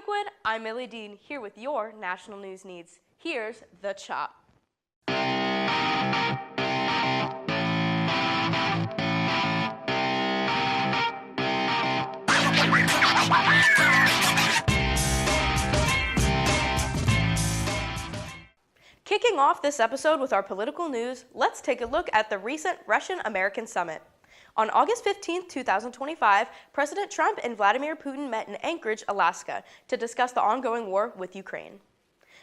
Oakwood, I'm Millie Dean, here with your national news needs. Here's The Chop. Kicking off this episode with our political news, let's take a look at the recent Russian-American summit. On August 15, 2025, President Trump and Vladimir Putin met in Anchorage, Alaska, to discuss the ongoing war with Ukraine.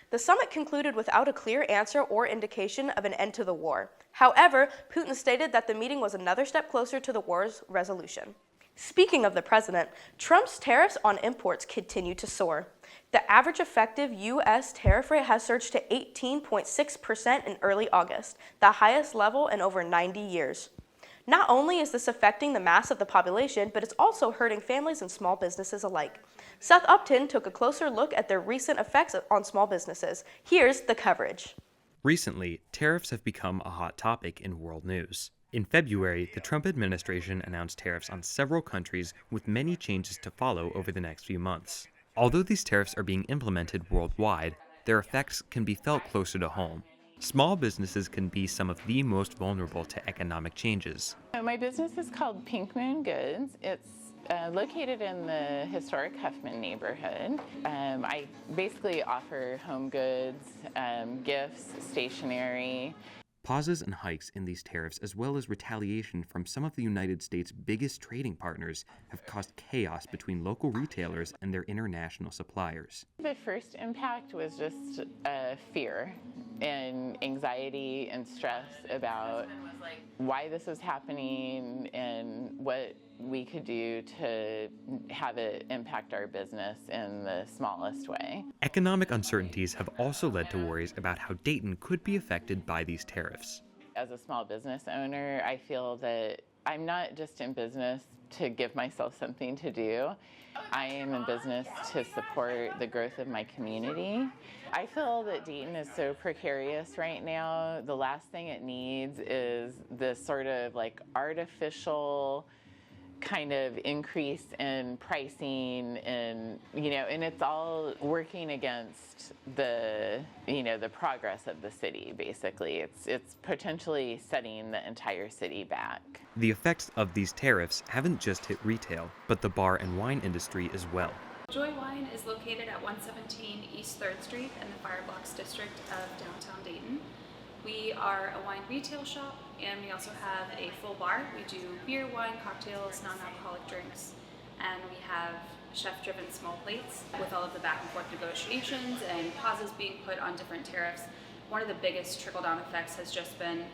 The summit concluded without a clear answer or indication of an end to the war. However, Putin stated that the meeting was another step closer to the war's resolution. Speaking of the president, Trump's tariffs on imports continue to soar. The average effective U.S. tariff rate has surged to 18.6% in early August, the highest level in over 90 years. Not only is this affecting the mass of the population, but it's also hurting families and small businesses alike. Seth Upton took a closer look at the recent effects on small businesses. Here's the coverage. Recently, tariffs have become a hot topic in world news. In February, the Trump administration announced tariffs on several countries, with many changes to follow over the next few months. Although these tariffs are being implemented worldwide, their effects can be felt closer to home. Small businesses can be some of the most vulnerable to economic changes. My business is called Pink Moon Goods. It's located in the historic Huffman neighborhood. I basically offer home goods, gifts, stationery. Pauses and hikes in these tariffs, as well as retaliation from some of the United States' biggest trading partners, have caused chaos between local retailers and their international suppliers. The first impact was just fear and anxiety and stress about why this was happening and what we could do to have it impact our business in the smallest way. Economic uncertainties have also led to worries about how Dayton could be affected by these tariffs. As a small business owner, I feel that I'm not just in business to give myself something to do. I am in business to support the growth of my community. I feel that Dayton is so precarious right now. The last thing it needs is this sort of artificial kind of increase in pricing, and and it's all working against the progress of the city. Basically, it's potentially setting the entire city back. The effects of these tariffs haven't just hit retail, but the bar and wine industry as well. Joy Wine is located at 117 East 3rd Street in the Fireblocks district of downtown Dayton. We are a wine retail shop, and we also have a full bar. We do beer, wine, cocktails, non-alcoholic drinks, and we have chef-driven small plates with all of the back and forth negotiations and pauses being put on different tariffs. One of the biggest trickle-down effects has just been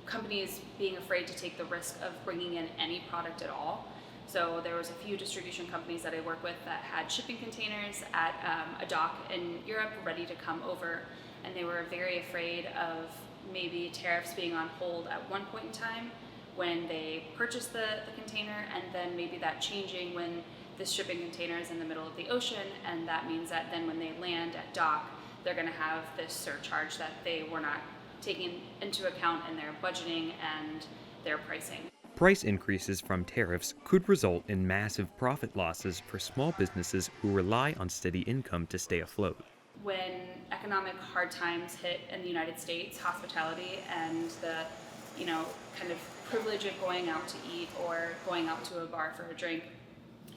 companies being afraid to take the risk of bringing in any product at all. So there was a few distribution companies that I work with that had shipping containers at a dock in Europe ready to come over, and they were very afraid of maybe tariffs being on hold at one point in time when they purchased the container, and then maybe that changing when this shipping container is in the middle of the ocean, and that means that then when they land at dock, they're going to have this surcharge that they were not taking into account in their budgeting and their pricing. Price increases from tariffs could result in massive profit losses for small businesses who rely on steady income to stay afloat. When economic hard times hit in the United States, hospitality and the kind of privilege of going out to eat or going out to a bar for a drink,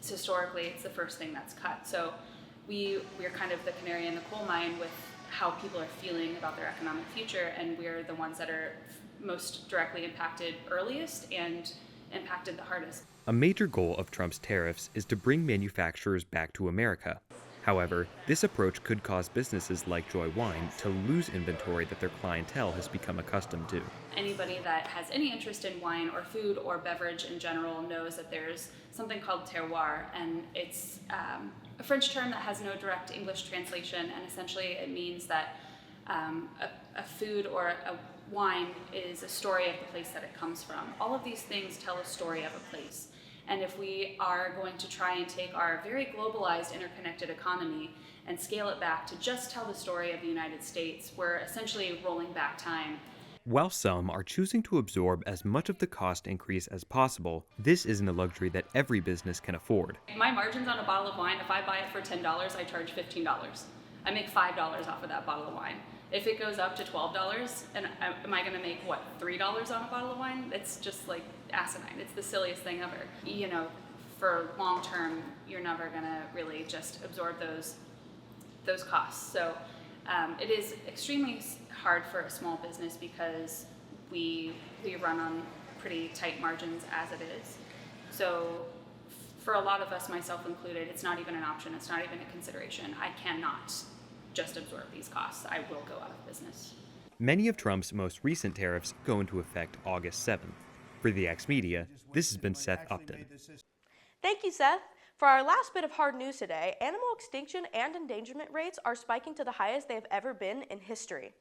historically it's the first thing that's cut. So we're kind of the canary in the coal mine with how people are feeling about their economic future, and we're the ones that are most directly impacted earliest and impacted the hardest. A major goal of Trump's tariffs is to bring manufacturers back to America. However, this approach could cause businesses like Joy Wine to lose inventory that their clientele has become accustomed to. Anybody that has any interest in wine or food or beverage in general knows that there's something called terroir, and it's a French term that has no direct English translation, and essentially it means that a food or a wine is a story of the place that it comes from. All of these things tell a story of a place. And if we are going to try and take our very globalized, interconnected economy and scale it back to just tell the story of the United States, we're essentially rolling back time. While some are choosing to absorb as much of the cost increase as possible, this isn't a luxury that every business can afford. My margins on a bottle of wine, if I buy it for $10, I charge $15. I make $5 off of that bottle of wine. If it goes up to $12, and am I gonna make, what, $3 on a bottle of wine? It's just like asinine. It's the silliest thing ever. You know, for long term, you're never gonna really just absorb those costs. So it is extremely hard for a small business because we run on pretty tight margins as it is. So for a lot of us, myself included, it's not even an option. It's not even a consideration. I cannot just absorb these costs. I will go out of business. Many of Trump's most recent tariffs go into effect August 7th. For the X Media, this has been Seth Upton. Thank you, Seth. For our last bit of hard news today, animal extinction and endangerment rates are spiking to the highest they have ever been in history.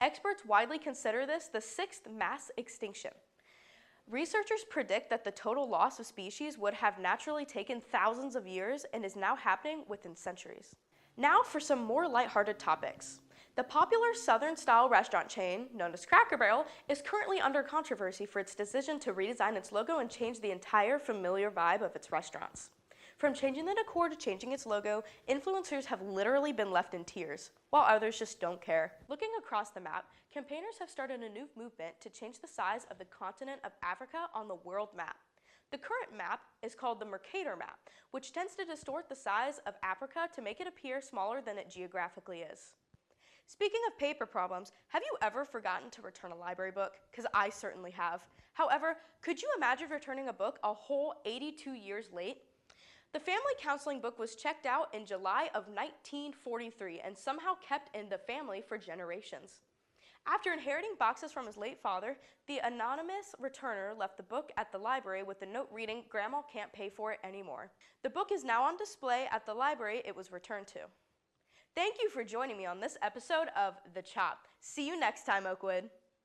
Experts widely consider this the sixth mass extinction. Researchers predict that the total loss of species would have naturally taken thousands of years and is now happening within centuries. Now for some more lighthearted topics. The popular Southern-style restaurant chain, known as Cracker Barrel, is currently under controversy for its decision to redesign its logo and change the entire familiar vibe of its restaurants. From changing the decor to changing its logo, influencers have literally been left in tears, while others just don't care. Looking across the map, campaigners have started a new movement to change the size of the continent of Africa on the world map. The current map is called the Mercator map, which tends to distort the size of Africa to make it appear smaller than it geographically is. Speaking of paper problems, have you ever forgotten to return a library book? Because I certainly have. However, could you imagine returning a book a whole 82 years late? The family counseling book was checked out in July of 1943 and somehow kept in the family for generations. After inheriting boxes from his late father, the anonymous returner left the book at the library with a note reading, "Grandma can't pay for it anymore." The book is now on display at the library it was returned to. Thank you for joining me on this episode of The Chop. See you next time, Oakwood.